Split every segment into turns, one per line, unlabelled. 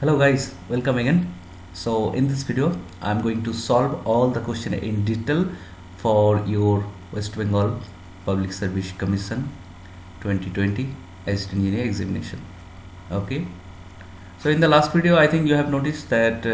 Hello guys, welcome again. So in this video I'm going to solve all the question in detail for your West Bengal Public Service Commission 2020 Assistant Engineer examination. Okay, so in the last video I think you have noticed that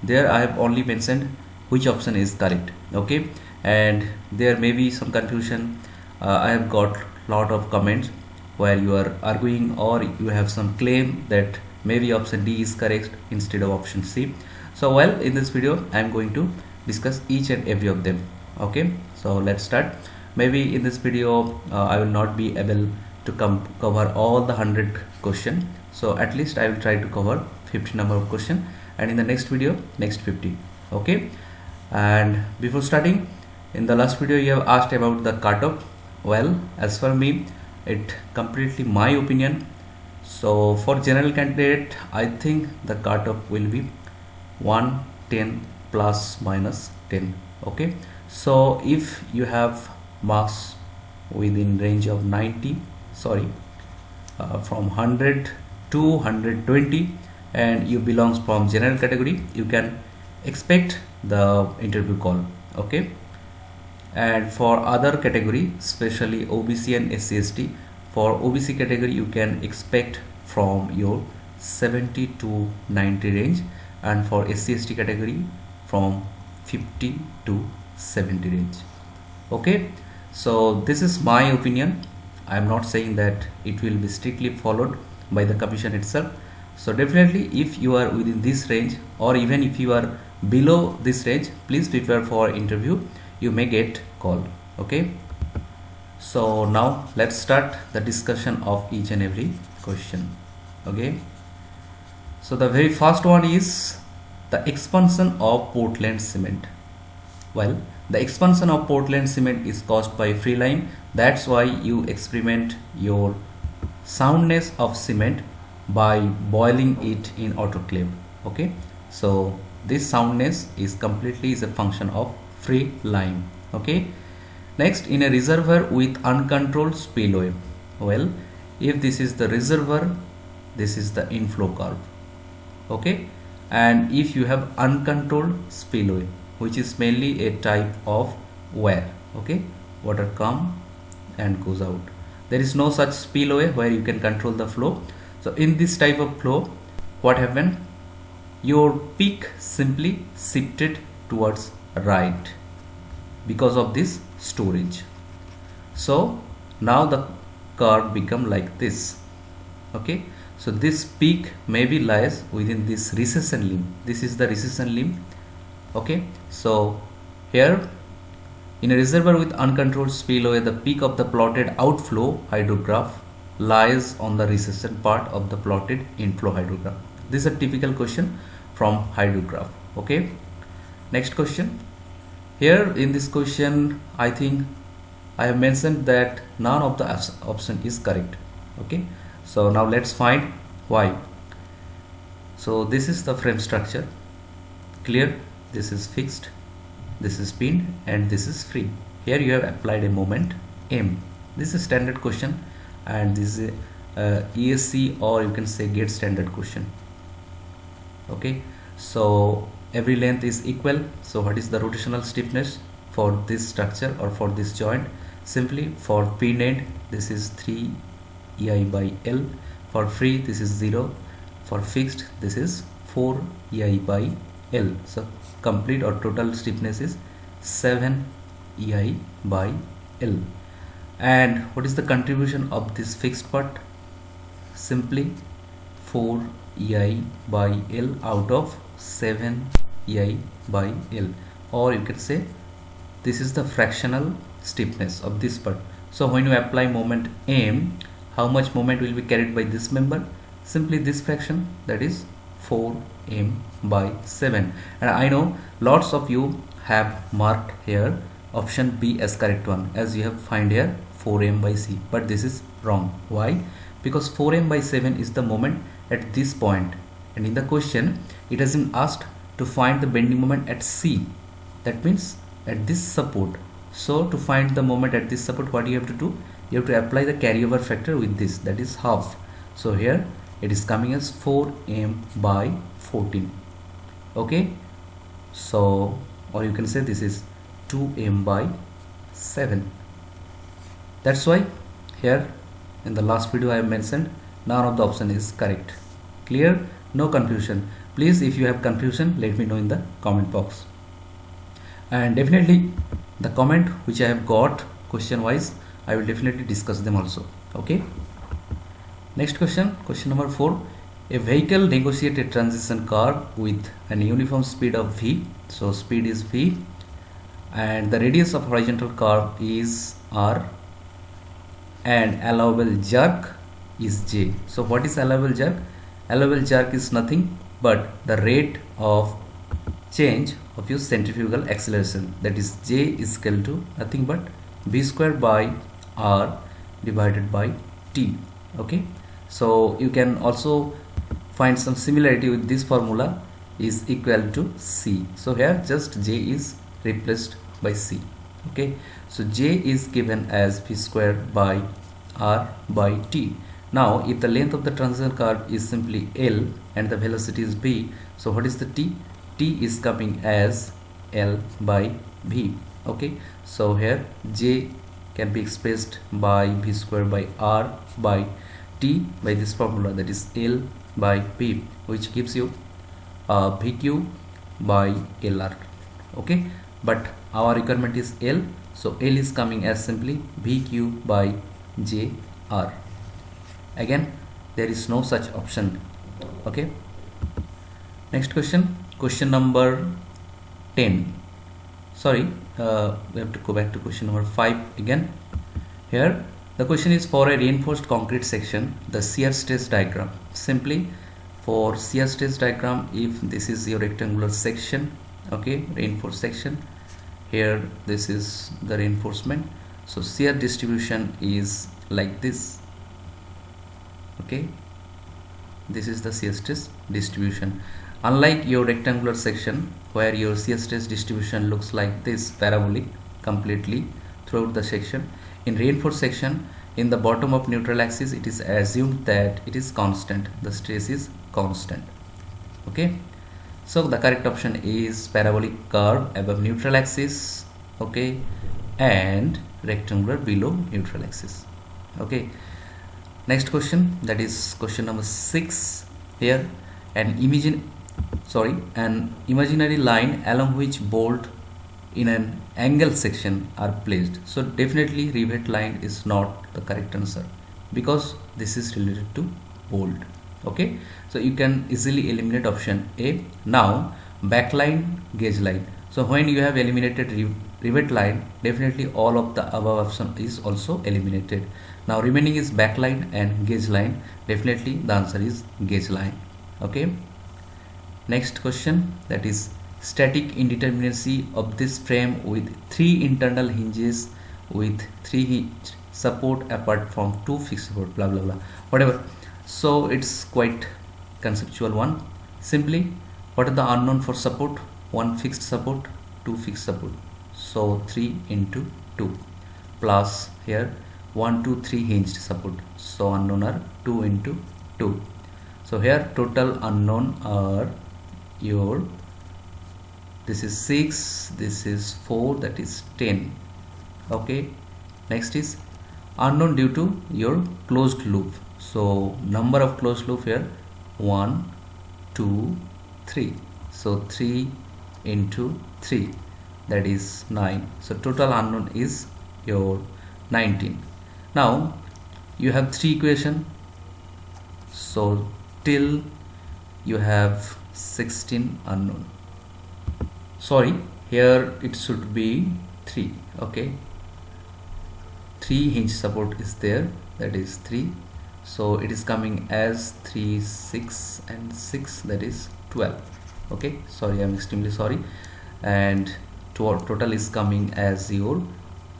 there I have only mentioned which option is correct. Okay, and there may be some confusion. I have got lot of comments where you are arguing or you have some claim that maybe option D is correct instead of option C. So well, in this video I am going to discuss each and every of them. Okay, so let's start. Maybe in this video I will not be able to cover all the 100 question, so at least I will try to cover 50 number of question, and in the next video next 50. Okay, and before starting, in the last video you have asked about the cutoff. Well, as for me, it completely my opinion. So for general candidate I think the cutoff will be 110 plus minus 10. Okay, so if you have marks within range of 90, from 100 to 120, and you belongs from general category, you can expect the interview call. Okay, and for other category, especially OBC and SC/ST, for OBC category you can expect from your 70 to 90 range, and for SC/ST category from 50 to 70 range. Okay, so this is my opinion. I am not saying that it will be strictly followed by the commission itself. So definitely if you are within this range, or even if you are below this range, please prepare for interview, you may get called. Okay, so now let's start the discussion of each and every question. Okay, so the very first one is the expansion of Portland cement. Well, the expansion of Portland cement is caused by free lime. That's why you experiment your soundness of cement by boiling it in autoclave. Okay, so this soundness is completely a function of free lime. Okay, next, in a reservoir with uncontrolled spillway. Well, if this is the reservoir, this is the inflow curve. Okay, and if you have uncontrolled spillway, which is mainly a type of weir. Okay, water come and goes out. There is no such spillway where you can control the flow. So in this type of flow, what happened? Your peak simply shifted towards right because of this storage. So now the curve become like this. Okay, so this peak maybe lies within this recession limb. This is the recession limb. Okay, so here in a reservoir with uncontrolled spillway, the peak of the plotted outflow hydrograph lies on the recession part of the plotted inflow hydrograph. This is a typical question from hydrograph. Okay, next question. Here in this question I think I have mentioned that none of the option is correct. Okay, so now let's find why. So this is the frame structure. Clear? This is fixed, this is pinned, and this is free. Here you have applied a moment M. This is standard question, and this is ESC, or you can say gate standard question. Okay, so every length is equal. So what is the rotational stiffness for this structure or for this joint? Simply for pinned end, this is 3 EI by L. For free, this is 0. For fixed, this is 4 EI by L. So complete or total stiffness is 7 EI by L. And what is the contribution of this fixed part? Simply 4 EI by L out of 7 EI by L, or you can say this is the fractional stiffness of this part. So when you apply moment M, how much moment will be carried by this member? Simply this fraction, that is 4m by 7. And I know lots of you have marked here option B as correct one, as you have find here 4m by C, but this is wrong. Why? Because 4m by 7 is the moment at this point, and in the question it has been asked to find the bending moment at C, that means at this support. So to find the moment at this support, what you have to do? You have to apply the carryover factor with this, that is half. So here it is coming as 4m by 14. Okay, so or you can say this is 2m by 7. That's why here in the last video I have mentioned none of the option is correct. Clear? No confusion. Please, if you have confusion, let me know in the comment box. And definitely the comment which I have got question wise, I will definitely discuss them also. Okay. Next question, question number 4. A vehicle negotiates a transition curve with an uniform speed of v. So speed is v and the radius of horizontal curve is r and allowable jerk is j. So what is allowable jerk? Allowable jerk is nothing but the rate of change of your centrifugal acceleration, that is j is equal to nothing but v square by r divided by t. Okay, so you can also find some similarity with this formula is equal to c. So here just j is replaced by c. Okay, so j is given as v square by r by t. Now if the length of the transition curve is simply L and the velocity is v, so what is the t? T is coming as L by v. Okay, so here j can be expressed by v square by r by t by this formula, that is L by v, which gives you vq by lr. Okay, but our requirement is L, so L is coming as simply vq by jr. Again, there is no such option. Okay, next question, question number 10. Sorry, we have to go back to question number 5 again. Here the question is for a reinforced concrete section, the shear stress diagram. Simply for shear stress diagram, if this is your rectangular section, okay, reinforced section, here this is the reinforcement, so shear distribution is like this. Okay, this is the shear stress distribution. Unlike your rectangular section where your shear stress distribution looks like this, parabolic completely throughout the section, in reinforced section in the bottom of neutral axis it is assumed that it is constant, the stress is constant. Okay, so the correct option is parabolic curve above neutral axis, okay, and rectangular below neutral axis. Okay, next question, that is question number 6. Here an imaginary line along which bolt in an angle section are placed. So definitely rivet line is not the correct answer because this is related to bolt. Okay, so you can easily eliminate option A. Now backline, gauge line. So when you have eliminated rivet line, definitely all of the above option is also eliminated. Now remaining is backline and gauge line. Definitely the answer is gauge line. Okay, next question, that is static indeterminacy of this frame with 3 internal hinges with 3 hinge support apart from 2 fixed support, blah blah blah, whatever. So it's quite conceptual one. Simply what are the unknown for support? 1 fixed support, 2 fixed support, so 3 into 2 plus here 1 2 3 hinged support, so unknown are 2 into 2. So here total unknown are your, this is 6, this is 4, that is 10. Okay, next is unknown due to your closed loop. So number of closed loop here 1 2 3, so 3 into 3, that is 9. So total unknown is your 19. Now you have 3 equation, so till you have 16 unknown. Sorry, here it should be 3. Okay, 3 hinge support is there, that is 3, so it is coming as 3 6 and 6, that is 12. Okay, sorry, I'm extremely sorry, and total is coming as your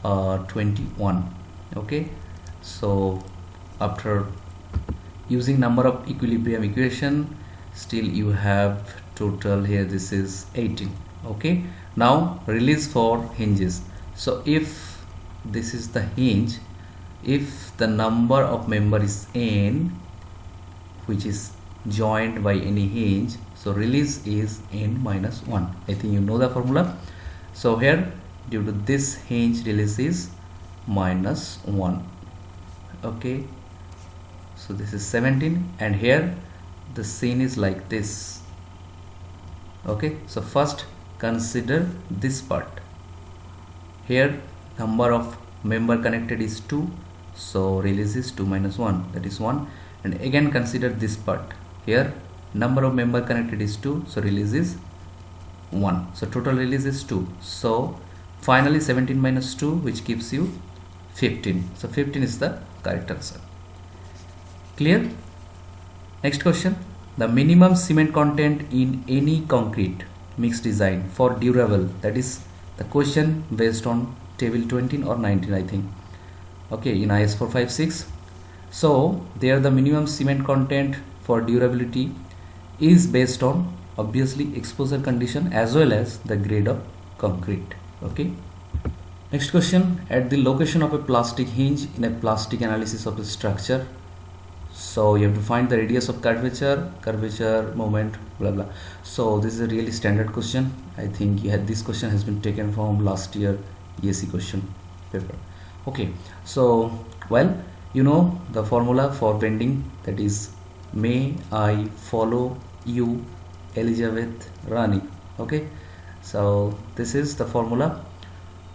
21. Okay, so after using number of equilibrium equation, still you have total here, this is 18. Okay, now release for hinges. So if this is the hinge, if the number of member is n, which is joined by any hinge, so release is n minus 1. I think you know the formula. So here due to this hinge, release is minus 1. Okay, so this is 17, and here the scene is like this. Okay, so first consider this part. Here number of member connected is 2, so release is 2 minus 1, that is 1. And again consider this part. Here number of member connected is 2, so release is 1, so total release is 2. So finally 17 minus 2, which gives you 15. So 15 is the correct answer. Clear? Next question. The minimum cement content in any concrete mix design for durable, that is the question based on table 20 or 19, I think. Okay, in IS 456. So there the minimum cement content for durability is based on obviously exposure condition as well as the grade of concrete. Okay. Next question. At the location of a plastic hinge in a plastic analysis of the structure, so you have to find the radius of curvature, moment, blah blah. So this is a really standard question. I think this question has been taken from last year ESE question paper. Okay, so well, you know the formula for bending, that is may I follow you, Elizabeth Rani. Okay, so this is the formula,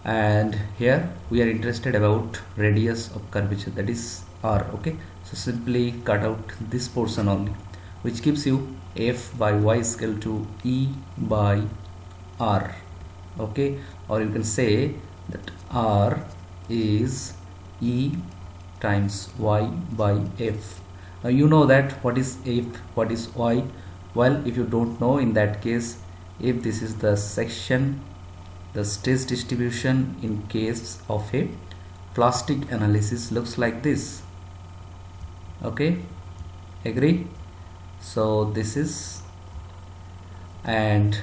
and here we are interested about radius of curvature, that is r. Okay, so simply cut out this portion only, which gives you f by y is equal to e by r. Okay, or you can say that r is e times y by f. Now you know that what is f, what is y. Well, if you don't know, in that case, if this is the section, the stress distribution in case of a plastic analysis looks like this. Okay, agree? So this is, and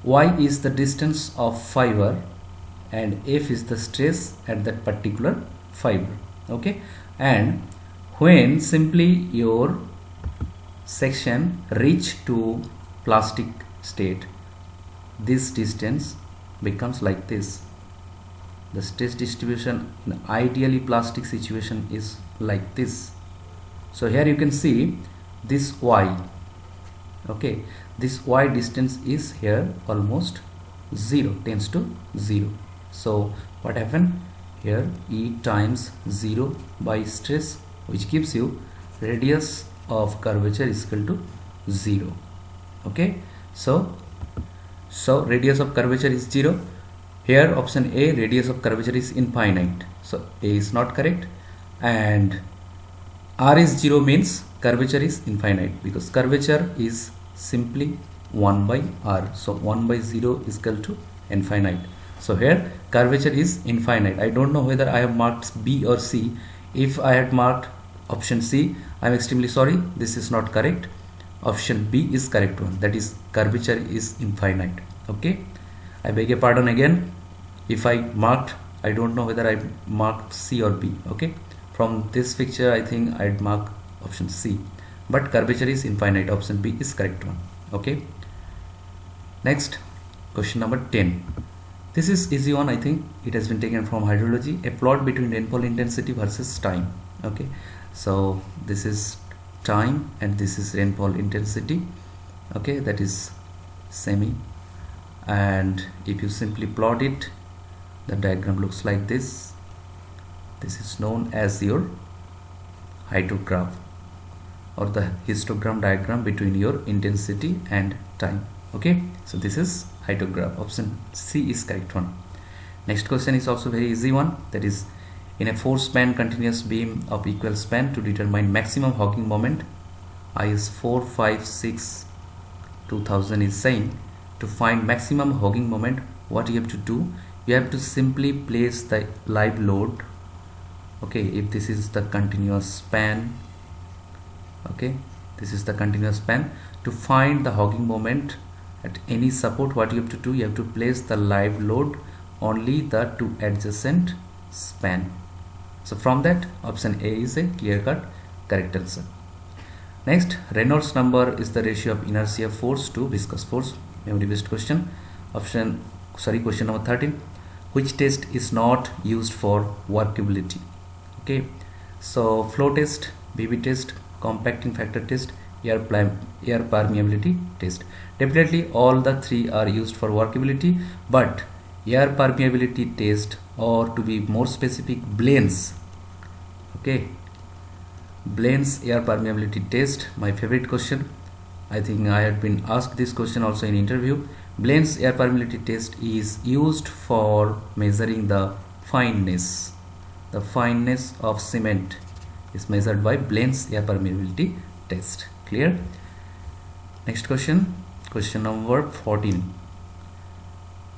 y is the distance of fiber and f is the stress at that particular fiber. Okay, and when simply your section reach to plastic state, this distance becomes like this. The stress distribution in ideally plastic situation is like this. So here you can see this y. Okay, this y distance is here almost 0, tends to 0. So what happened here, e times 0 by stress, which gives you radius of curvature is equal to 0. Okay, so radius of curvature is 0. Here option A, radius of curvature is infinite, so A is not correct, and r is 0 means curvature is infinite, because curvature is simply 1 by r, so 1 by 0 is equal to infinite. So here curvature is infinite. I don't know whether I have marked B or C. If I had marked option C, I am extremely sorry, this is not correct. Option B is correct one, that is curvature is infinite. Okay, I beg your pardon again if I marked, I don't know whether I marked C or B. Okay, from this picture I think I'd mark option C, but curvature is infinite, option B is correct one. Okay, next question number 10. This is easy one, I think it has been taken from hydrology, a plot between rainfall intensity versus time. Okay, so this is time and this is rainfall intensity. Okay, that is semi, and if you simply plot it, the diagram looks like this. This is known as your hydrograph or the histogram diagram between your intensity and time. Okay, so this is hydrograph. Option C is correct one. Next question is also very easy one, that is in a 4-span continuous beam of equal span to determine maximum hogging moment, IS 456 2000 is saying to find maximum hogging moment, what you have to do, you have to simply place the live load. Okay, if this is the continuous span, okay, this is the continuous span, to find the hogging moment at any support, what you have to do, you have to place the live load only the two adjacent span. So from that, option A is a clear-cut correct answer. Next, Reynolds number is the ratio of inertia force to viscous force. Memory based question. Question number 13. Which test is not used for workability? Okay, so flow test, BB test, compacting factor test, air permeability test. Definitely all the three are used for workability, but air permeability test, or to be more specific, Blaine's. Okay, Blaine's air permeability test, my favorite question. I think I had been asked this question also in interview. Blaine's air permeability test is used for measuring the fineness. The fineness of cement is measured by Blaine's air permeability test. Clear? Next question. Question number 14.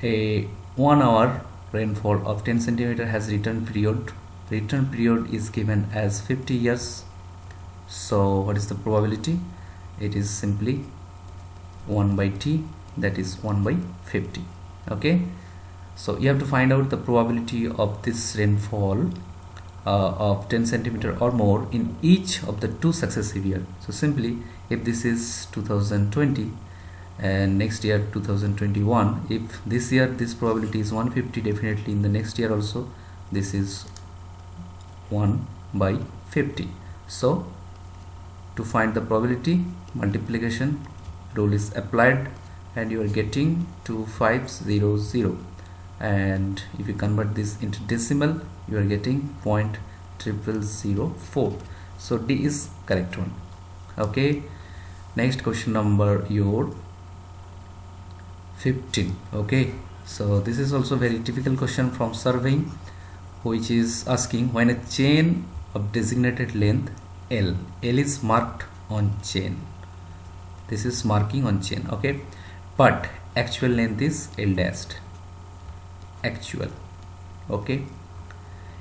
A 1 hour rainfall of 10 centimeter has return period. Return period is given as 50 years. So what is the probability? It is simply 1 by T, that is 1 by 50. Okay, so you have to find out the probability of this rainfall of 10 centimeter or more in each of the two successive years. So simply, if this is 2020 and next year 2021, if this year this probability is 150, definitely in the next year also this is 1 by 50. So to find the probability, multiplication rule is applied and you are getting 2500, and if you convert this into decimal you are getting 0.0004. so D is correct one. Okay, next question number your 15. Okay, so this is also very typical question from surveying, which is asking when a chain of designated length L is marked on chain. This is marking on chain. Okay, but actual length is L dashed. Actual. Okay,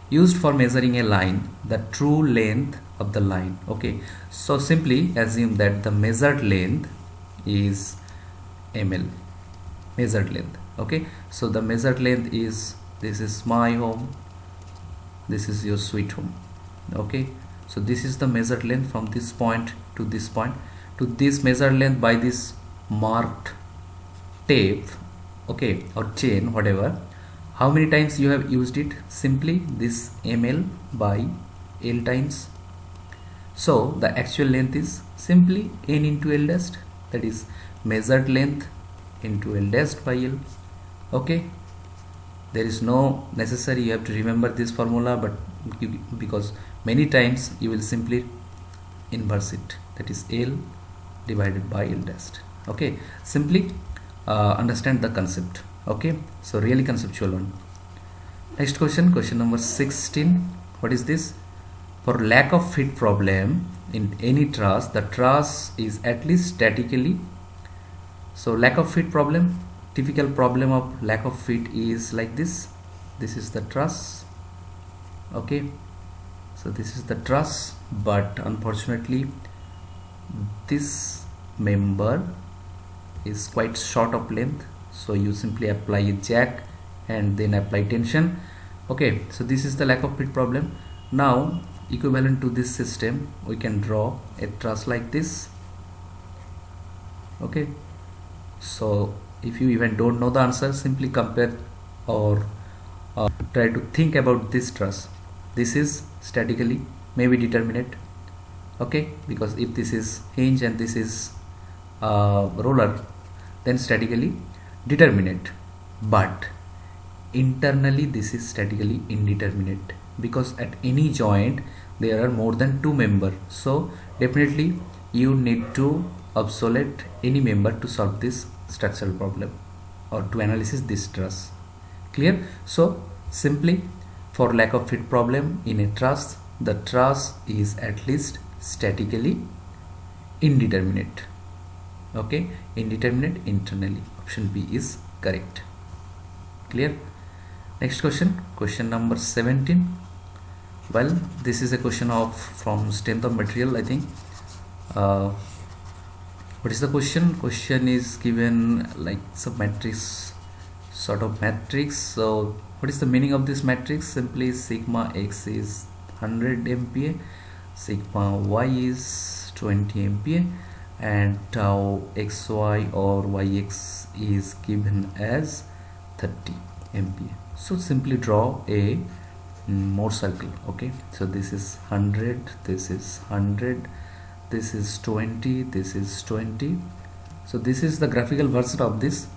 used for measuring a line, the true length of the line. Okay, so simply assume that the measured length is ml, measured length. Okay, so the measured length is, this is my home, this is your sweet home. Okay, so this is the measured length from this point to this point to this measured length by this marked tape, okay, or chain, whatever. How many times you have used it? Simply this ml by L times. So the actual length is simply n into L dashed, that is measured length into L dashed by L. Okay, there is no necessary you have to remember this formula, but because many times you will simply inverse it, that is L divided by L dashed. Okay, simply understand the concept. Okay, so really conceptual one. Next question, question number 16. What is this? For lack of fit problem in any truss, the truss is at least statically. So lack of fit problem, typical problem of lack of fit is like this. This is the truss. Okay, so this is the truss, but unfortunately this member is quite short of length, so you simply apply a jack and then apply tension. Okay, so this is the lack of fit problem. Now equivalent to this system, we can draw a truss like this. Okay, so if you even don't know the answer, simply compare or try to think about this truss. This is statically maybe determinate. Okay, because if this is hinge and this is roller, then statically determinate, but internally this is statically indeterminate, because at any joint there are more than two members. So definitely you need to obsolete any member to solve this structural problem or to analyze this truss. Clear? So simply, for lack of fit problem in a truss, the truss is at least statically indeterminate. Okay, indeterminate internally. Option B is correct. Clear? Next question, question number 17. Well, this is a question of from strength of material, I think. What is the question? Question is given like some matrix, sort of matrix. So what is the meaning of this matrix? Simply sigma x is 100 MPa, sigma y is 20 MPa, and tau xy or yx is given as 30 MPa. So simply draw a Mohr circle. Okay, so this is 100, this is 100, this is 20, this is 20. So this is the graphical version of this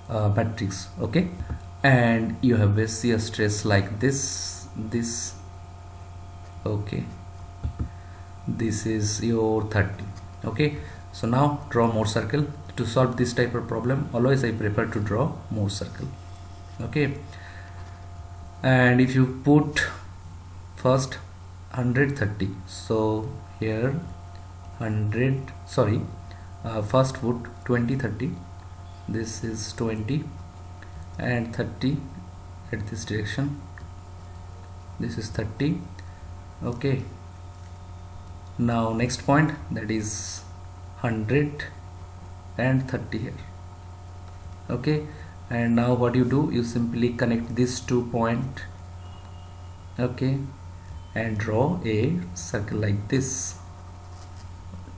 matrix. Okay, and you have a shear stress like this. Okay, this is your 30. Okay, so now draw Mohr circle. To solve this type of problem, always I prefer to draw Mohr circle. Okay, and if you put first 130, so here 100, sorry, first put 20, 30, this is 20 and 30 at this direction, this is 30. Okay, now next point, that is 100 and 30 here. Okay, and now what you do, you simply connect these 2 points. Okay, and draw a circle like this.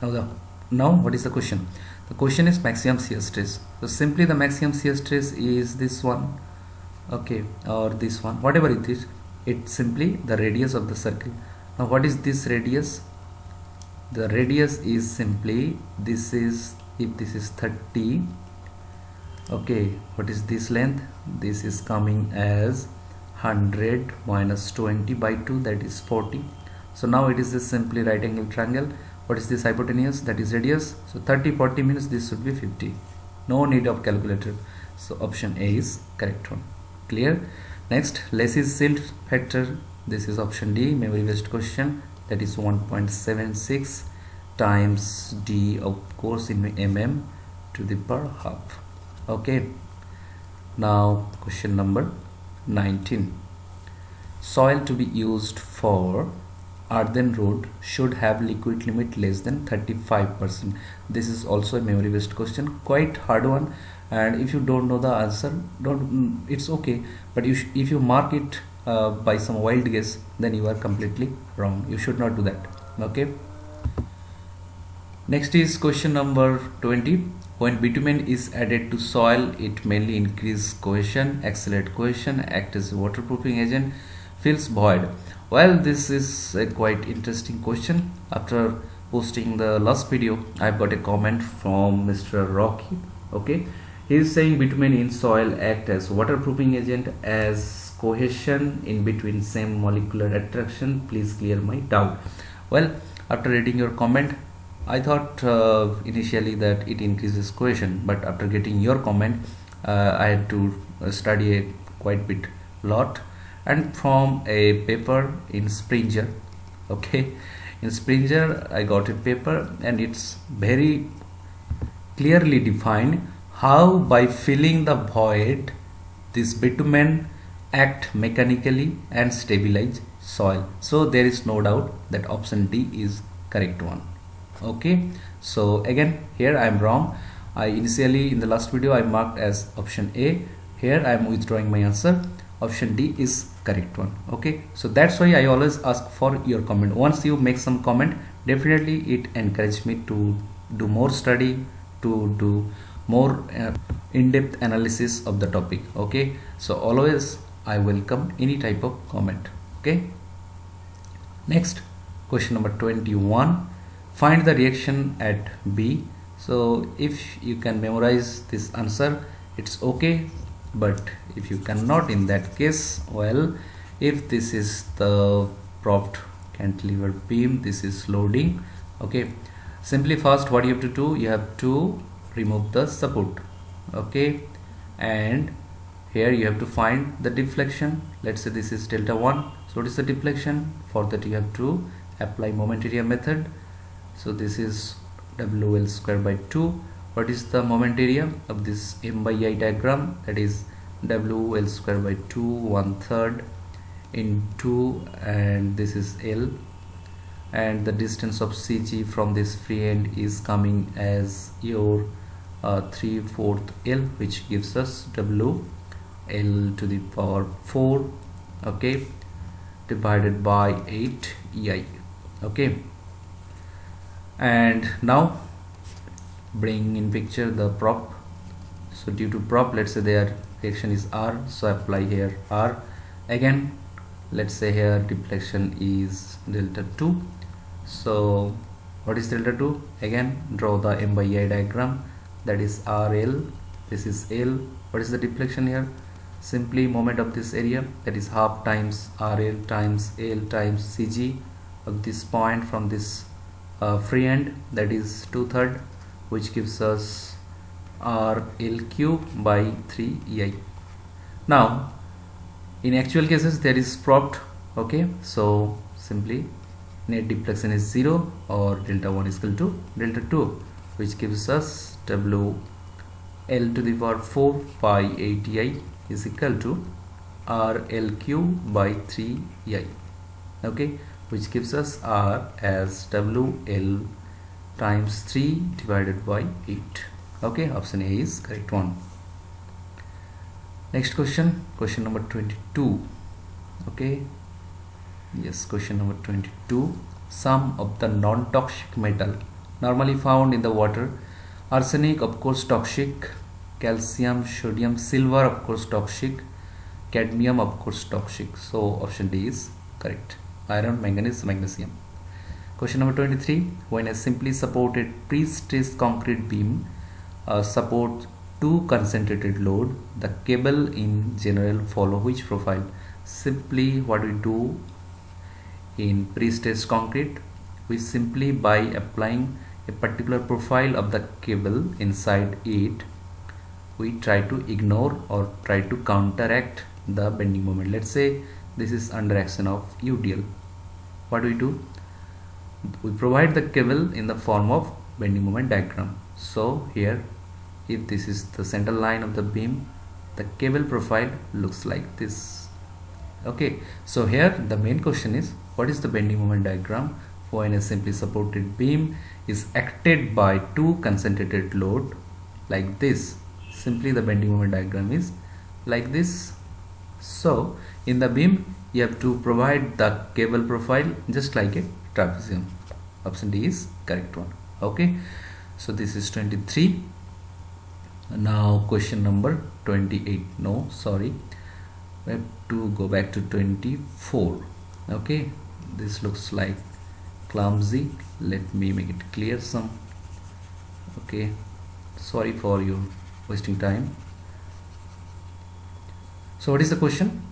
Now what is the question? The question is maximum shear stress. So simply the maximum shear stress is this one, okay, or this one, whatever it is. It's simply the radius of the circle. Now what is this radius? The radius is simply, this is, if this is 30, okay, what is this length? This is coming as 100 minus 20 by 2, that is 40. So now it is a simply right angle triangle. What is this hypotenuse? That is radius. So 30, 40 means this should be 50. No need of calculator. So option A is correct one. Clear? Next, Lacy's silt factor. This is option D, memory based question. That is 1.76 times D, of course, in mm to the per half. Okay, now question number 19. Soil to be used for earthen road should have liquid limit less than 35%. This is also a memory based question, quite hard one, and if you don't know the answer, it's okay, but if you mark it by some wild guess, then you are completely wrong. You should not do that. Okay, next is question number 20. When bitumen is added to soil, it mainly increases cohesion, accelerate cohesion, act as a waterproofing agent, fills void. Well, this is a quite interesting question. After posting the last video, I've got a comment from Mr. Rocky. Okay, he is saying bitumen in soil act as waterproofing agent, as cohesion in between same molecular attraction. Please clear my doubt. Well, after reading your comment, I thought initially that it increases cohesion, but after getting your comment, I had to study a quite bit lot, and from a paper in Springer. Okay, in Springer I got a paper, and it's very clearly defined how by filling the void this bitumen act mechanically and stabilize soil. So there is no doubt that option D is correct one. Okay, so again here I am wrong. I initially in the last video I marked as option A. Here I am withdrawing my answer. Option D is correct one. Okay, so that's why I always ask for your comment. Once you make some comment, definitely it encourages me to do more study, to do more in-depth analysis of the topic. Okay, so always I welcome any type of comment. Okay, next question number 21. Find the reaction at B. So if you can memorize this answer, it's okay, but if you cannot, in that case, well, if this is the propped cantilever beam, this is loading. Okay, simply first what you have to do, you have to remove the support. Okay, and here you have to find the deflection. Let's say this is delta 1. So what is the deflection? For that you have to apply moment area method. So this is WL square by 2. What is the moment area of this M by I diagram? That is WL square by 2 1/3 into, and this is L, and the distance of CG from this free end is coming as your 3/4 L, which gives us WL to the power 4, okay, divided by 8 EI. Okay, And now bring in picture the prop. So due to prop, let's say their reaction is R, so apply here R. Again, let's say here deflection is delta 2. So what is delta 2? Again, draw the M by E diagram, that is RL, this is L. What is the deflection here? Simply moment of this area, that is half times RL times L times CG of this point from this free end, that is 2/3, which gives us RL cube by 3 EI. Now in actual cases there is propped, okay, so simply net deflection is 0 or delta 1 is equal to delta 2, which gives us W L to the power 4 pi 8 EI is equal to RL cube by 3 EI, okay, which gives us R as WL times 3 divided by 8. Okay, option A is correct one. Next question, question number 22. Okay, yes, question number 22. Sum of the non-toxic metal normally found in the water: arsenic, of course, toxic; calcium, sodium, silver, of course, toxic; cadmium, of course, toxic. So option D is correct. Iron, manganese, magnesium. Question number 23. When a simply supported pre-stressed concrete beam supports two concentrated load, the cable in general follow which profile? Simply what we do in pre-stressed concrete, we simply by applying a particular profile of the cable inside it, we try to ignore or try to counteract the bending moment. Let's say this is under action of UDL. What we do? We provide the cable in the form of bending moment diagram. So here, if this is the center line of the beam, the cable profile looks like this. Okay, so here the main question is, what is the bending moment diagram when a simply supported beam is acted by two concentrated load like this? Simply the bending moment diagram is like this. So in the beam you have to provide the cable profile just like a trapezium. Option D is correct one. Okay, so this is 23. Now question number 28. No, sorry, we have to go back to 24. Okay, this looks like clumsy. Let me make it clear some. Okay, sorry for you wasting time. So what is the question?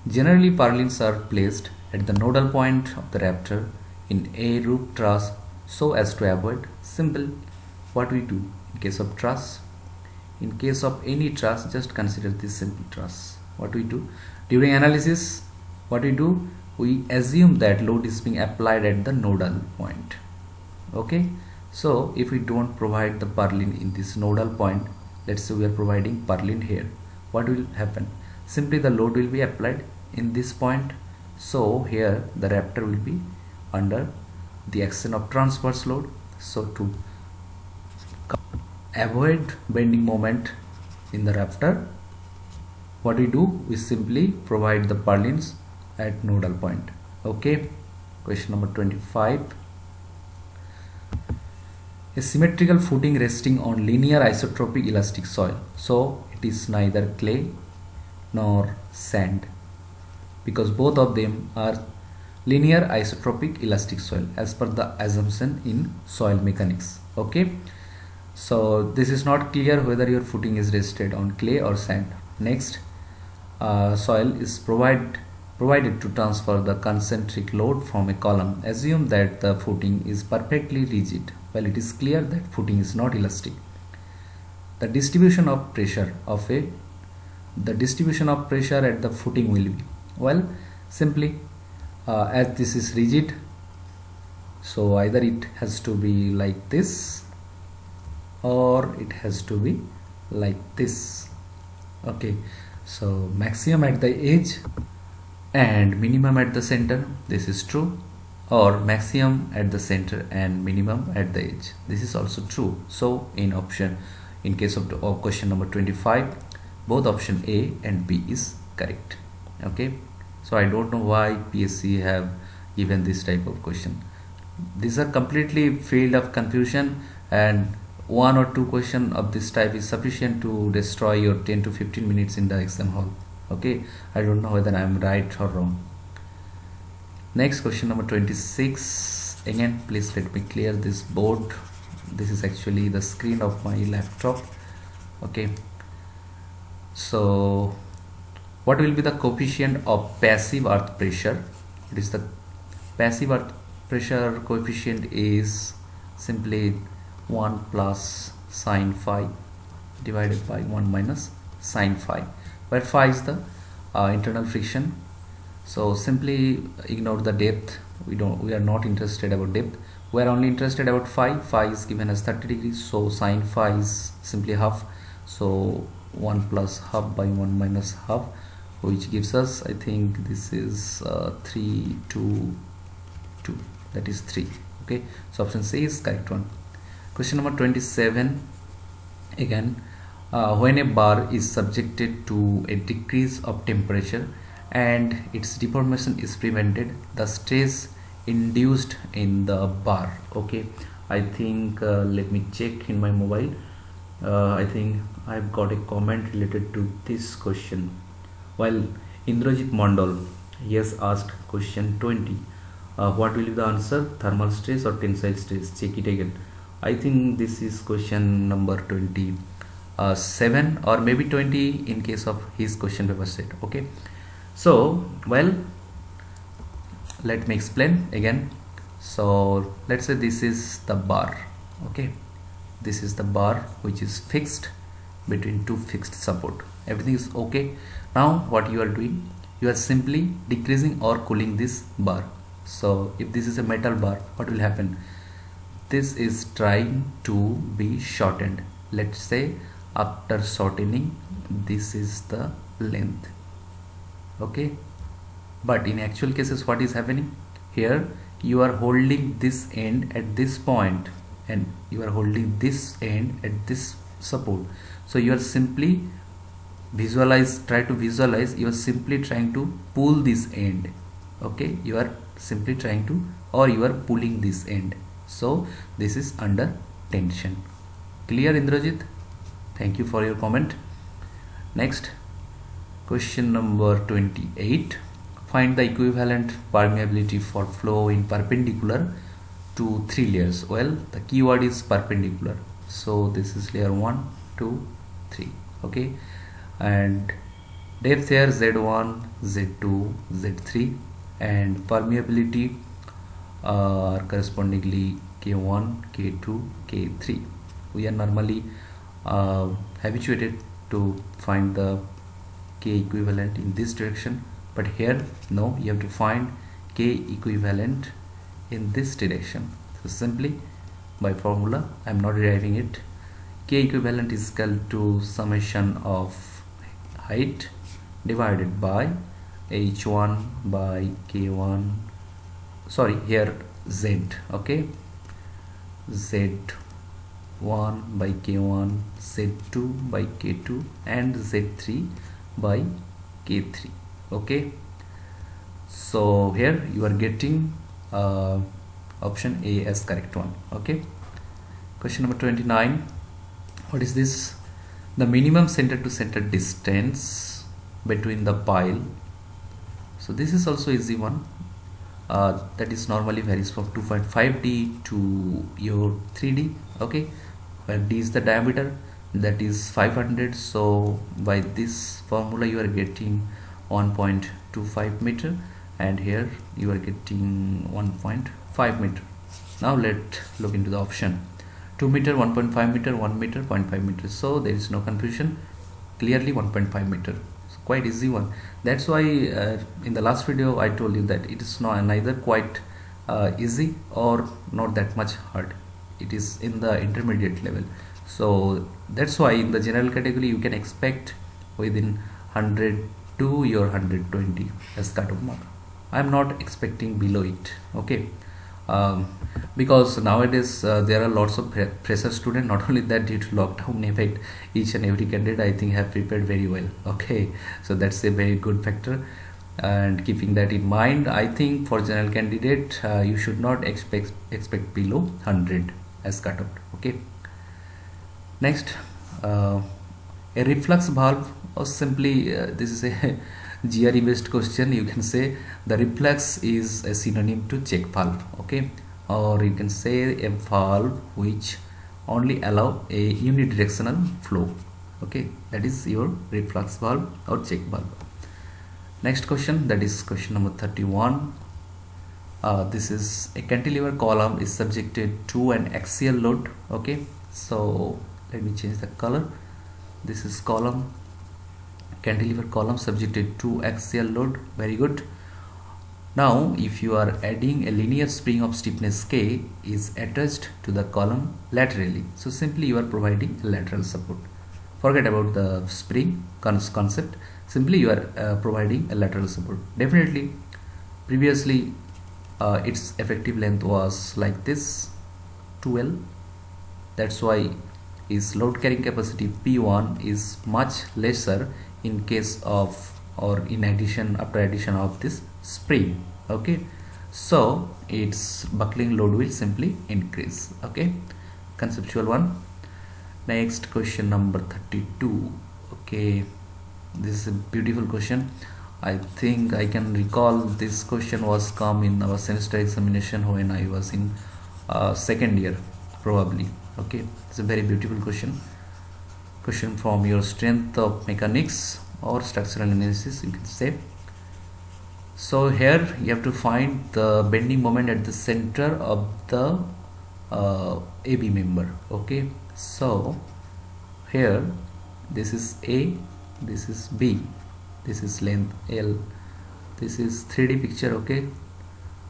Generally purlins are placed at the nodal point of the rafter in a roof truss so as to avoid. Simple. What we do in case of truss? In case of any truss, just consider this simple truss. What we do during analysis? What we do? We assume that load is being applied at the nodal point. Okay, so if we don't provide the purlin in this nodal point, let's say we are providing purlin here, what will happen? Simply the load will be applied in this point. So here the rafter will be under the action of transverse load. So to avoid bending moment in the rafter, what we do? We simply provide the purlins at nodal point. Okay, question number 25. A symmetrical footing resting on linear isotropic elastic soil. So it is neither clay nor sand, because both of them are linear isotropic elastic soil as per the assumption in soil mechanics. Okay, so this is not clear whether your footing is rested on clay or sand. Next, soil is provided to transfer the concentric load from a column. Assume that the footing is perfectly rigid. Well, it is clear that footing is not elastic. The distribution of pressure at the footing will be, well, simply as this is rigid, so either it has to be like this or it has to be like this. Okay, so maximum at the edge and minimum at the center, this is true, or maximum at the center and minimum at the edge, this is also true. So in case of question number 25, both option A and B is correct. Okay, so I don't know why PSC have given this type of question. These are completely field of confusion, and one or two question of this type is sufficient to destroy your 10 to 15 minutes in the exam hall. Okay, I don't know whether I am right or wrong. Next, question number 26. Again, please let me clear this board. This is actually the screen of my laptop. Okay, so what will be the coefficient of passive earth pressure? It is the passive earth pressure coefficient is simply 1 plus sine phi divided by 1 minus sine phi, where phi is the internal friction. So simply ignore the depth. We are not interested about depth. We are only interested about phi. Phi is given as 30 degrees, so sine phi is simply half. So 1 plus half by 1 minus half, which gives us, I think this is 3 2 2, that is 3. Okay, so option C is correct one. Question number 27. Again, when a bar is subjected to a decrease of temperature and its deformation is prevented, the stress induced in the bar. Okay, I think let me check in my mobile. I think I've got a comment related to this question. While Indrajit Mandal, he has asked question 20. What will be the answer? Thermal stress or tensile stress? Check it again. I think this is question number 27 or maybe 20 in case of his question paper set. Okay, so well, let me explain again. So let's say this is the bar. Okay, this is the bar which is fixed between two fixed support. Everything is okay. Now what you are doing, you are simply decreasing or cooling this bar. So if this is a metal bar, what will happen? This is trying to be shortened. Let's say after shortening, this is the length. Okay, but in actual cases, what is happening here? You are holding this end at this point and you are holding this end at this support. So you are simply try to visualize, you are simply trying to pull this end. Okay, you are simply trying to, or you are pulling this end. So this is under tension. Clear, Indrajit? Thank you for your comment. Next, question number 28. Find the equivalent permeability for flow in perpendicular to 3 layers. Well, the keyword is perpendicular. So this is layer 1, 2, 3. Okay, and depth here Z1, Z2, Z3, and permeability are correspondingly K1, K2, K3. We are normally habituated to find the K equivalent in this direction, but here no, you have to find K equivalent in this direction. So simply by formula, I am not deriving it. K equivalent is equal to summation of height divided by H1 by K1, sorry, here Z. Okay, Z1 by K1, Z2 by K2, and Z3 by K3. Okay, so here you are getting option A as correct one. Okay, question number 29. What is this? The minimum center to center distance between the pile. So this is also easy one. That is normally varies from 2.5D to your 3D. Okay, where D is the diameter, that is 500. So by this formula you are getting 1.25 meter, and here you are getting 1.5 meter. Now let's look into the option. 2 meter, 1.5 meter, 1 meter, 0.5 meter. So there is no confusion. Clearly 1.5 meter. So quite easy one. That's why in the last video I told you that it is neither quite easy or not that much hard. It is in the intermediate level. So that's why in the general category you can expect within 100 to your 120 as cutoff mark. I am not expecting below it. Okay. Because nowadays there are lots of fresher students. Not only that, due to lockdown effect, each and every candidate I think have prepared very well. Okay, so that's a very good factor. And keeping that in mind, I think for general candidate you should not expect below 100 as cutoff. Okay. Next, a reflux valve, or simply this is a GRE based question. You can say the reflux is a synonym to check valve. Okay, or you can say a valve which only allow a unidirectional flow. Okay, that is your reflux valve or check valve. Next question, that is question number 31. This is a cantilever column is subjected to an axial load. Okay, so let me change the color. This is column, cantilever column subjected to axial load. Very good. Now if you are adding a linear spring of stiffness K is attached to the column laterally, so simply you are providing a lateral support. Forget about the spring concept, simply you are providing a lateral support. Definitely previously its effective length was like this, 2L. That's why its load carrying capacity P1 is much lesser in case of, or in addition, after addition of this spring. Okay, so its buckling load will simply increase. Okay, conceptual one. Next, question number 32. Okay, this is a beautiful question. I think I can recall this question was come in our semester examination when I was in second year probably. Okay, it's a very beautiful question from your strength of mechanics or structural analysis, you can say. So here you have to find the bending moment at the center of the AB member. Okay, so here this is A, this is B, this is length L, this is 3D picture. Okay,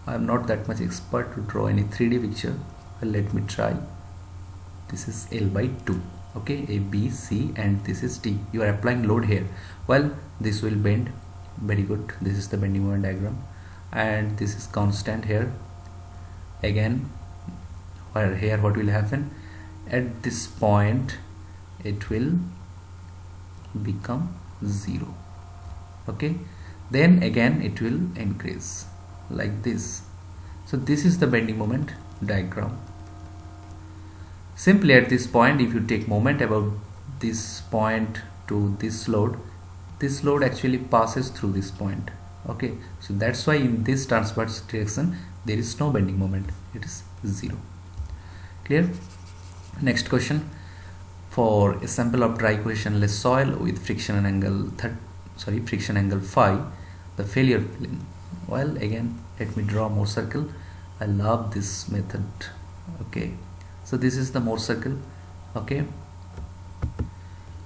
I am not that much expert to draw any 3D picture. Well, let me try. This is L by 2. Okay, A, B, C, and this is D. You are applying load here. Well, this will bend. Very good. This is the bending moment diagram, and this is constant here. Again, where here what will happen at this point, it will become 0. Okay, then again it will increase like this. So this is the bending moment diagram. Simply at this point, if you take moment about this point to this load actually passes through this point. Okay, so that's why in this transverse direction there is no bending moment, it is 0. Clear? Next question, for a sample of dry cohesionless soil with friction angle phi, the failure plane. Well, again let me draw more circle. I love this method. Okay, so this is the more circle. Okay,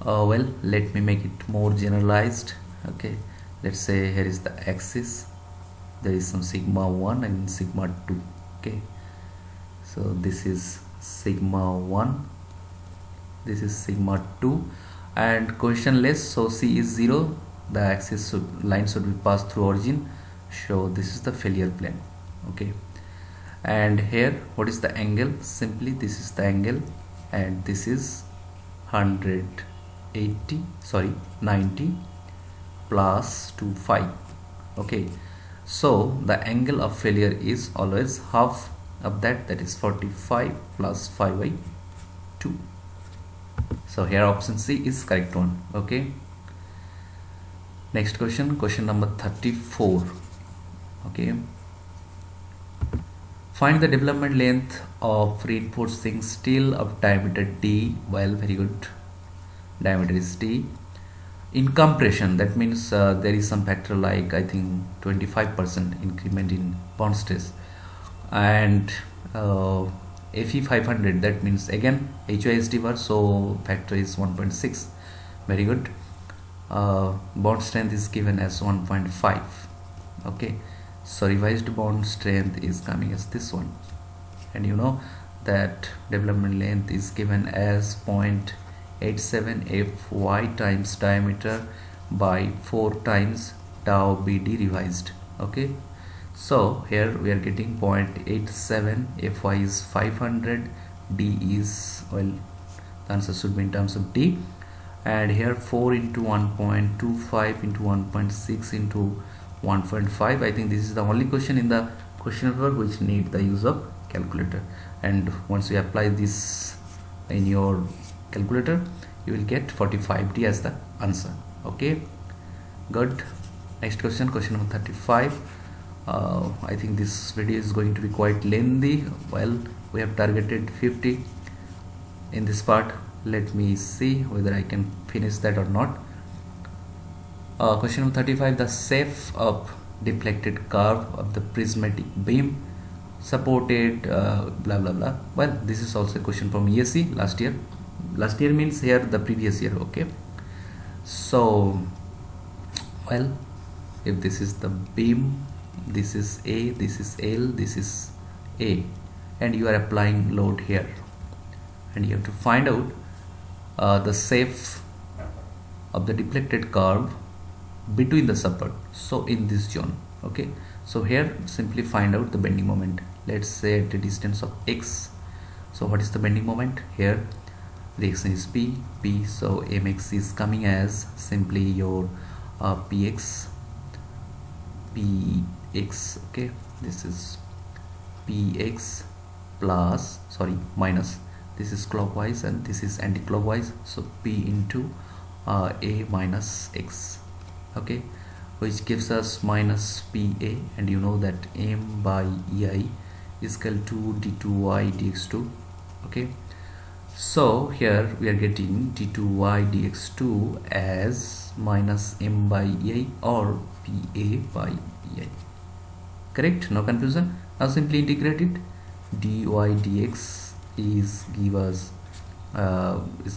well, let me make it more generalized. Okay, let's say here is the axis, there is some sigma 1 and sigma 2. Okay, so this is sigma 1, this is sigma 2, and cohesionless, so C is 0, the axis line should be passed through origin, so this is the failure plane. Okay, and here what is the angle? Simply this is the angle, and this is 90 plus 2 phi. Okay, so the angle of failure is always half of that is 45 plus 5 by 2. So here option C is correct one. Okay, next question number 34. Okay, find the development length of reinforcing steel of diameter D. Well, very good, diameter is D. In compression, that means there is some factor like I think 25% increment in bond stress, and Fe 500, that means again HISD bar, so factor is 1.6. very good. Bond strength is given as 1.5. okay, so revised bond strength is coming as this one, and you know that development length is given as 0.87 Fy times diameter by 4 times tau BD revised. Okay, so here we are getting 0.87, Fy is 500, D is, well, the answer should be in terms of D, and here 4 into 1.25 into 1.6 into 1.5. I think this is the only question in the question paper which need the use of calculator, and once you apply this in your calculator you will get 45D as the answer. Okay, good. Next question, question number 35. I think this video is going to be quite lengthy. Well, we have targeted 50 in this part. Let me see whether I can finish that or not. Question number 35. The shape of deflected curve of the prismatic beam supported blah blah blah. Well, this is also a question from ESC last year. Last year means here the previous year. Okay, so well, if this is the beam, this is A, this is L, this is A, and you are applying load here, and you have to find out the shape of the deflected curve between the support, so in this zone. Okay, so here simply find out the bending moment. Let's say at a distance of x. So what is the bending moment here? The x is p, so mx is coming as simply your px. Okay, this is px plus, sorry, minus, this is clockwise and this is anti-clockwise, so p into a minus x. Okay, which gives us minus pa, and you know that m by ei is equal to d2y dx2. Okay, so here we are getting d2y dx2 as minus m by ei or pa by ei. Correct, no confusion. Now simply integrate it. dy dx is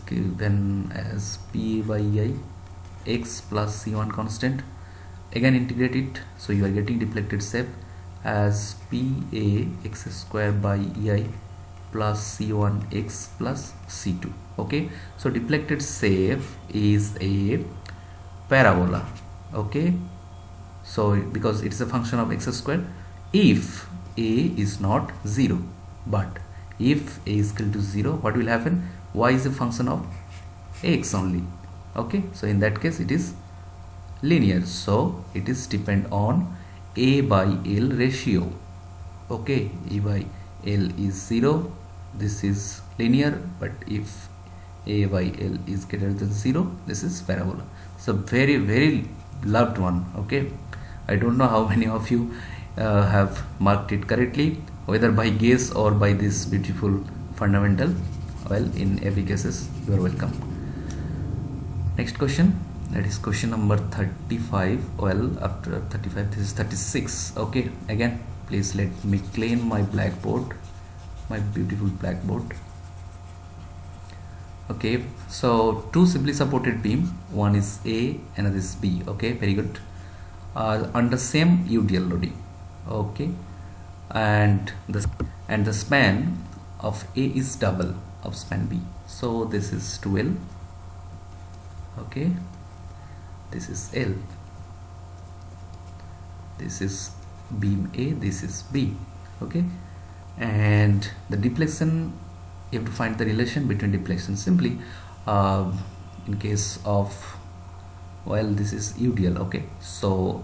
given as pa by ei, x plus c1 constant. Again integrate it, so you are getting deflected shape as pa x square by ei plus c1 x plus c2. Okay, so deflected shape is a parabola. Okay, so because it is a function of x square if a is not 0, but if a is equal to 0, what will happen? Y is a function of x only. Okay, so in that case it is linear, so it is depend on a by l ratio. Okay, a by l is 0, this is linear, but if a by l is greater than 0, this is parabola. So very very loved one. Okay, I don't know how many of you have marked it correctly, whether by guess or by this beautiful fundamental. Well, in every cases you are welcome. Next question, that is question number 35. Well, after 35 this is 36. Okay, again please let me clean my blackboard, my beautiful blackboard. Okay, so two simply supported beam, one is A, another is B. Okay, very good. Under same UDL loading. Okay, and the span of A is double of span B, so this is 2L. Okay, this is L, this is beam A, this is B. Okay, and the deflection, you have to find the relation between deflection. Simply in case of, well, this is UDL. Okay, so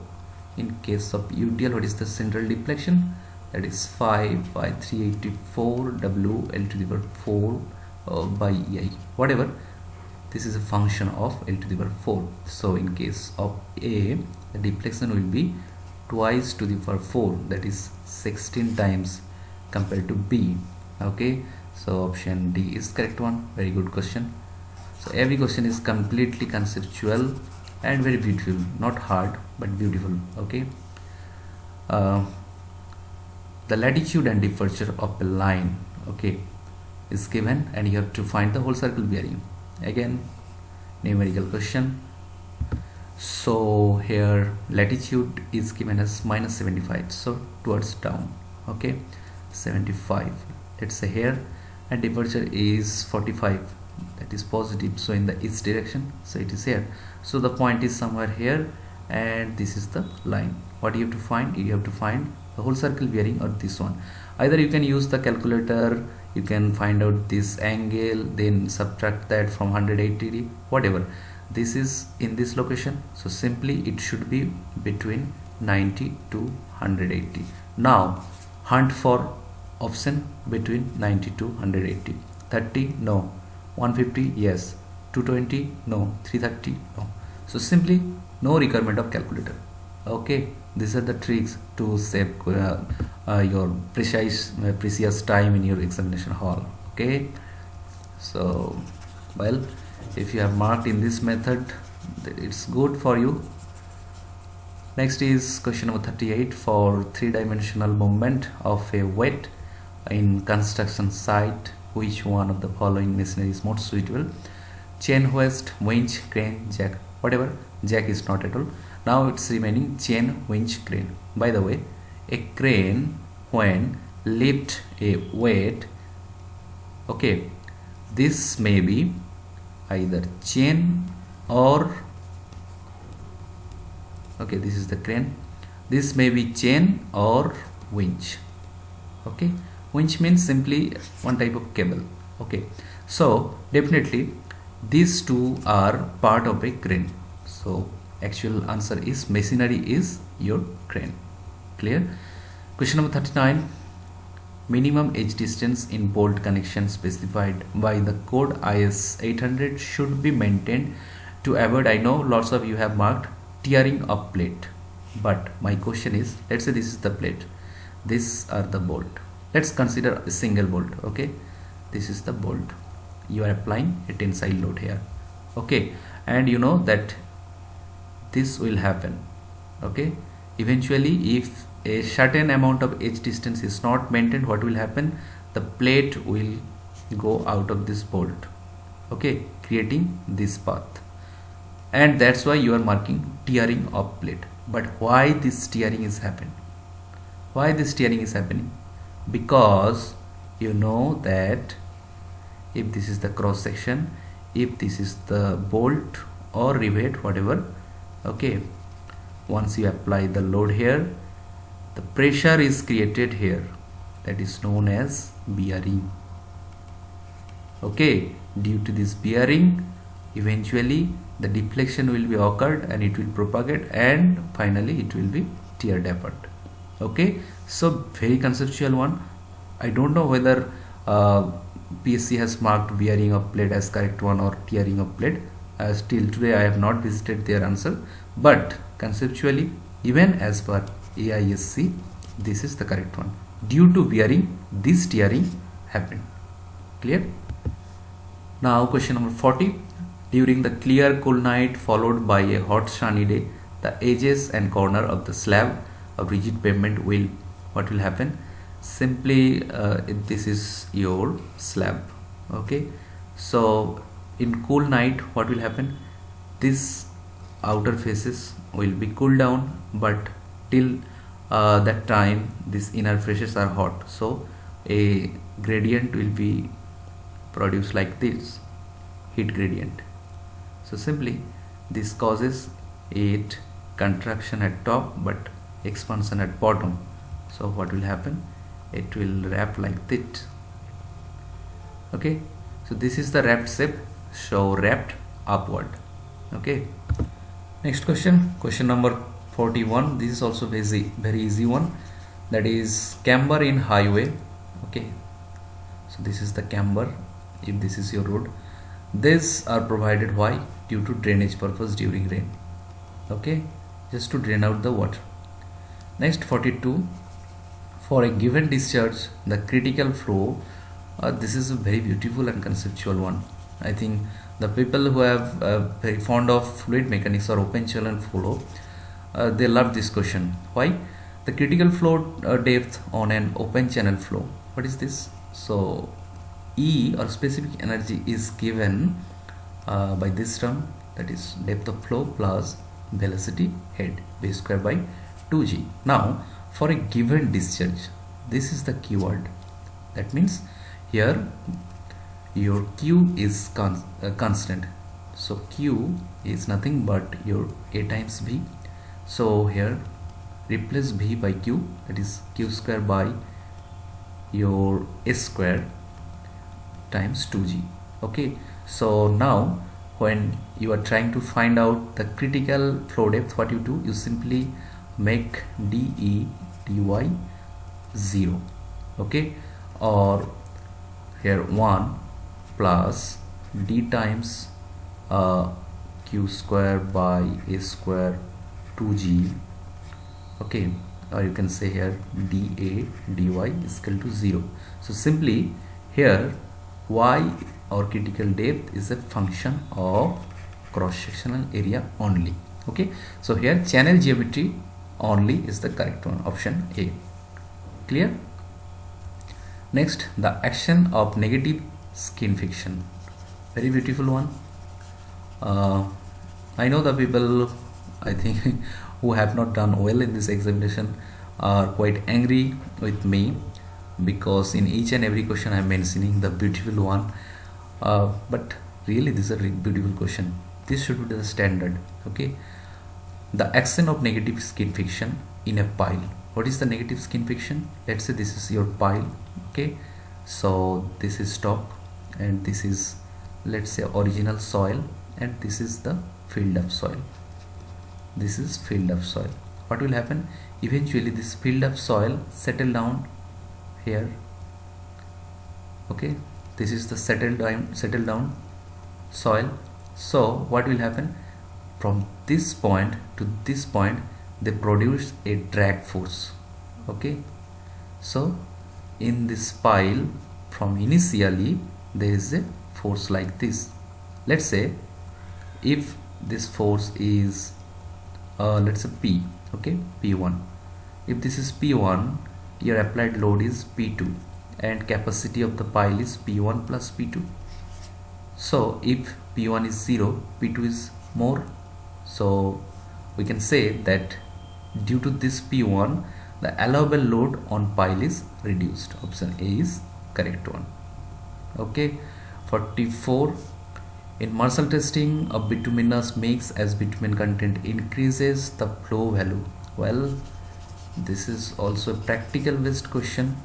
in case of UDL, what is the central deflection? That is 5 by 384 W L to the power 4 by EI, whatever. This is a function of L to the power 4. So in case of A, the deflection will be twice to the power 4, that is 16 times compared to B. Okay, so option D is correct one. Very good question. So every question is completely conceptual and very beautiful, not hard but beautiful. Okay, the latitude and departure of a line, okay, is given, and you have to find the whole circle bearing. Again, numerical question. So here latitude is given as minus 75, so towards down. Okay, 75, let's say here, and departure is 45, that is positive, so in the east direction, so it is here. So the point is somewhere here, and this is the line. What you have to find? You have to find the whole circle bearing or this one. Either you can use the calculator, you can find out this angle, then subtract that from 180, whatever. This is in this location, so simply it should be between 90 to 180. Now hunt for option between 90 to 180. 30 no, 150 yes, 220 no, 330 no. So simply no requirement of calculator. Okay, these are the tricks to save your precious time in your examination hall. Okay, so well, if you have marked in this method, it's good for you. Next is question number 38. For three-dimensional movement of a weight in construction site, which one of the following machinery is most suitable? Chain, hoist, winch, crane, jack. Whatever, jack is not at all. Now it's remaining chain, winch, crane. By the way, a crane when lift a weight, okay, this may be either chain or, okay, this is the crane, this may be chain or winch. Okay, winch means simply one type of cable. Okay, so definitely these two are part of a crane. So actual answer is machinery is your crane. Clear? Question number 39. Minimum edge distance in bolt connection specified by the code IS 800 should be maintained to avoid, I know lots of you have marked, tearing of plate. But my question is, let's say this is the plate, these are the bolt. Let's consider a single bolt. Okay, this is the bolt. You are applying a tensile load here. Okay, and you know that this will happen. Okay, eventually if a certain amount of edge distance is not maintained, what will happen? The plate will go out of this bolt. Okay, creating this path, and that's why you are marking tearing of plate. But why this tearing is happening? Why this tearing is happening? Because you know that if this is the cross section, if this is the bolt or rivet, whatever, okay, once you apply the load here, the pressure is created here, that is known as bearing. Okay, due to this bearing, eventually the deflection will be occurred and it will propagate and finally it will be teared apart. Okay, so very conceptual one. I don't know whether PSC has marked bearing of plate as correct one or tearing of plate. Till today I have not visited their answer, but conceptually, even as per AISC, this is the correct one. Due to bearing, this tearing happened. Clear? Now question number 40. During the clear cool night followed by a hot sunny day, the edges and corner of the slab of rigid pavement will, what will happen? Simply this is your slab. Okay, so in cool night what will happen? This outer faces will be cooled down, but till that time these inner faces are hot, so a gradient will be produced like this, heat gradient. So simply this causes it contraction at top but expansion at bottom. So what will happen? It will wrap like this. Okay, so this is the wrapped shape, so wrapped upward. Okay, next question, question number 41. This is also very easy one, that is camber in highway. Okay, so this is the camber. If this is your road, these are provided, why? Due to drainage purpose during rain. Okay, just to drain out the water. Next 42. For a given discharge, the critical flow, this is a very beautiful and conceptual one. I think the people who have very fond of fluid mechanics or open channel flow, they love this question. Why? The critical flow depth on an open channel flow. What is this? So E, or specific energy, is given by this term, that is depth of flow plus velocity head, v square by 2g. Now for a given discharge, this is the keyword. That means here your Q is constant. So Q is nothing but your A times V. So here replace V by Q, that is Q square by your S square times 2g. Okay, so now when you are trying to find out the critical flow depth, what you do, you simply make dE dy 0. Okay, or here 1 plus d times q square by a square 2g. Okay, or you can say here dA dy is equal to 0. So simply here y or critical depth is a function of cross sectional area only. Okay, so here channel geometry only is the correct one, option A. Clear? Next, the action of negative skin friction, very beautiful one. I know the people, I think who have not done well in this examination are quite angry with me, because in each and every question I am mentioning the beautiful one, but really this is a beautiful question. This should be the standard. Okay, the action of negative skin friction in a pile. What is the negative skin friction? Let's say this is your pile. Okay, so this is top and this is, let's say, original soil, and this is the filled up soil. This is filled up soil. What will happen? Eventually this filled up soil settle down here. Okay, this is the settled down soil. So what will happen? From this point to this point they produce a drag force. Okay, so in this pile from initially there is a force like this. Let's say if this force is let's say P. Okay, P1. If this is P1, your applied load is P2 and capacity of the pile is P1 plus P2. So if P1 is 0, P2 is more. So we can say that due to this P1 the allowable load on pile is reduced. Option A is correct one. Okay, 44. In Marshall testing of bituminous mix, as bitumen content increases the flow value. Well, this is also a practical based question.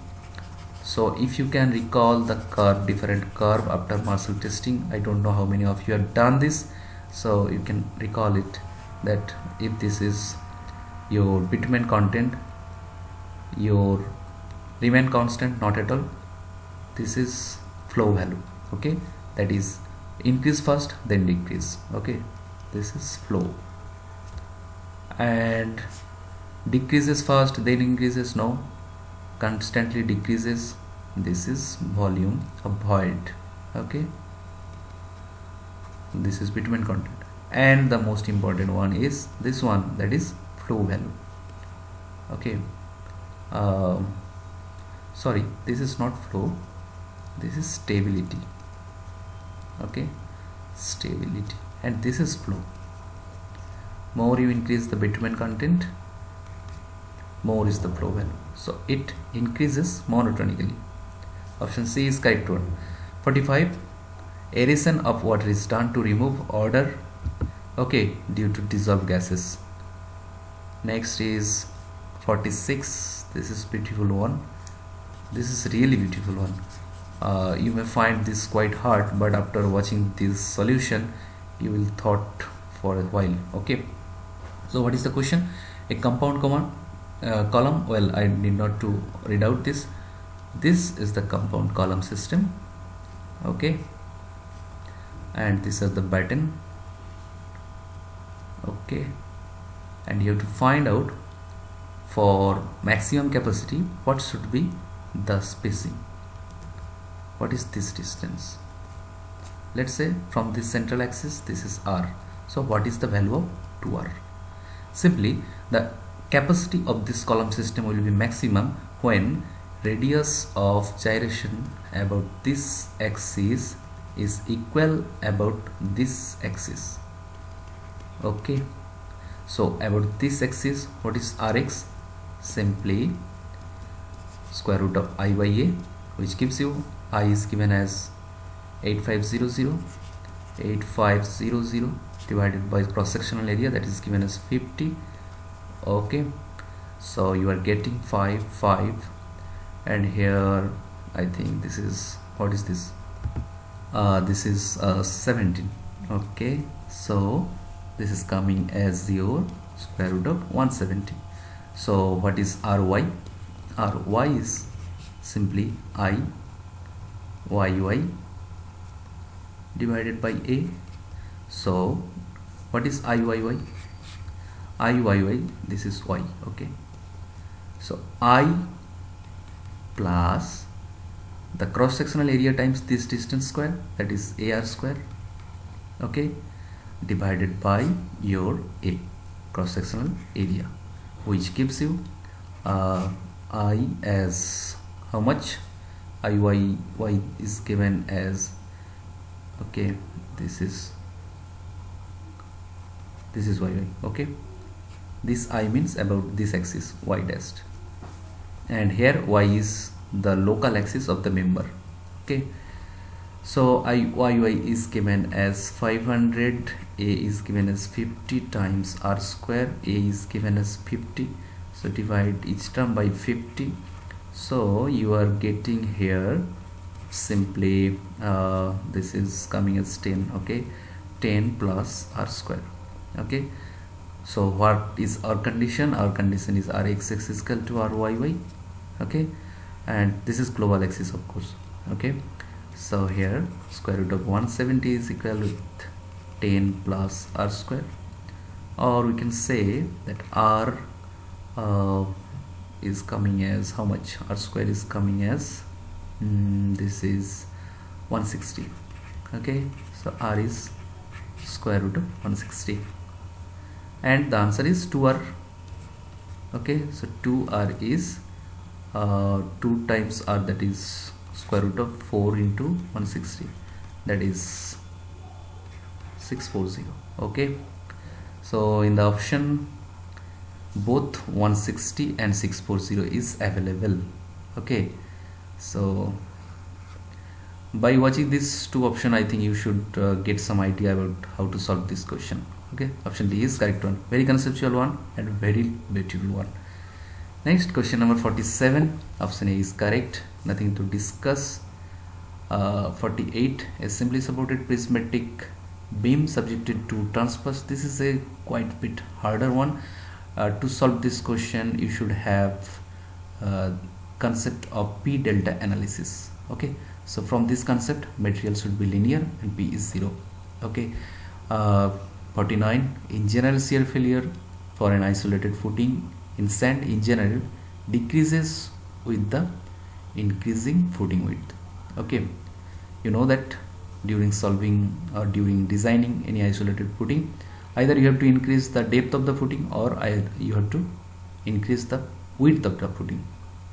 So if you can recall the curve, different curve after Marshall testing, I don't know how many of you have done this, so you can recall it, that if this is your bitumen content, your remain constant, not at all, this is flow value. Okay, that is increase first then decrease. Okay, this is flow, and decreases first then increases, no, constantly decreases. This is volume of void. Okay, this is bitumen content, and the most important one is this one, that is flow value. Okay, sorry, this is not flow, this is stability. Okay, stability, and this is flow. More you increase the bitumen content, more is the flow value, so it increases monotonically. Option C is correct one. 45. Aeration of water is done to remove odor, okay, due to dissolved gases. Next is 46. This is beautiful one. This is really beautiful one. You may find this quite hard, but after watching this solution you will thought for a while. Okay, so what is the question? A compound column. Well, I need not to read out this. This is the compound column system. Okay, and this is the batten. Okay, and you have to find out for maximum capacity what should be the spacing. What is this distance? Let's say from this central axis this is r, so what is the value of 2r? Simply the capacity of this column system will be maximum when radius of gyration about this axis is equal about this axis. Okay, so about this axis, what is rx? Simply square root of I by a, which gives you I is given as 8500 divided by cross sectional area, that is given as 50. Okay, so you are getting 5, and here I think this is, what is this? This is 17. Okay, so this is coming as your square root of 170. So what is Ry? Ry is simply I yy divided by a. So what is Iyy? Iyy, this is y. Okay, so I plus the cross sectional area times this distance square, that is ar square, okay, divided by your a, cross sectional area, which gives you I as how much? Iy is given as, okay, this is yy. Okay, this I means about this axis y dashed, and here y is the local axis of the member. Okay, so Iy is given as 500, a is given as 50 times r square, a is given as 50, so divide each term by 50. So you are getting here simply this is coming as 10. Okay, 10 plus r square. Okay, so what is our condition? Our condition is rx is equal to ryy. Okay, and this is global axis, of course. Okay, so here square root of 170 is equal with 10 plus r square, or we can say that r is coming as how much? R square is coming as this is 160. Okay, so r is square root of 160, and the answer is 2r. Okay, so 2r is 2 times r, that is square root of 4 into 160, that is 640. Okay, so in the option both 160 and 640 is available. Okay, so by watching these two options, I think you should get some idea about how to solve this question. Okay, option D is correct one, very conceptual one and very beautiful one. Next, question number 47, option A is correct, nothing to discuss. 48, a simply supported prismatic beam subjected to transverse. This is a quite bit harder one. To solve this question, you should have concept of P delta analysis. Okay, so from this concept, material should be linear and P is 0. Okay, 49, in general, shear failure for an isolated footing in sand in general decreases with the increasing footing width. Okay, you know that during solving or during designing any isolated footing, either you have to increase the depth of the footing or you have to increase the width of the footing.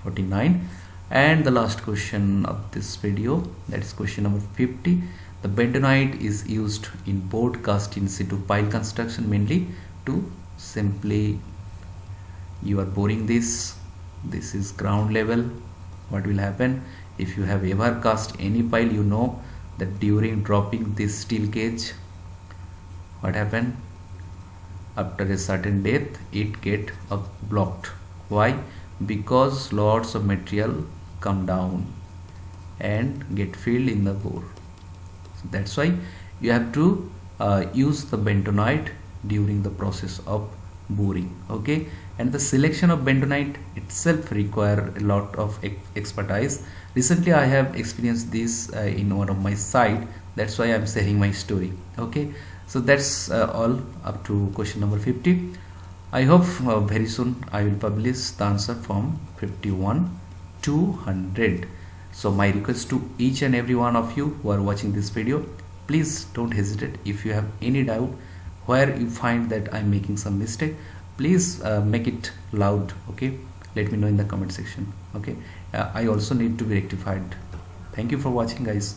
49, and the last question of this video, that is question number 50. The bentonite is used in board cast in situ pile construction mainly to simply, you are boring this is ground level. What will happen if you have ever cast any pile? You know that during dropping this steel cage, what happened? After a certain depth, it get blocked. Why? Because lots of material come down and get filled in the bore. So that's why you have to use the bentonite during the process of boring. Okay, and the selection of bentonite itself require a lot of expertise. Recently I have experienced this in one of my site, that's why I'm sharing my story. Okay, so that's all up to question number 50. I hope very soon I will publish the answer from 51 to 100. So my request to each and every one of you who are watching this video, please don't hesitate. If you have any doubt where you find that I'm making some mistake, please make it loud. Okay, let me know in the comment section. Okay, I also need to be rectified. Thank you for watching, guys.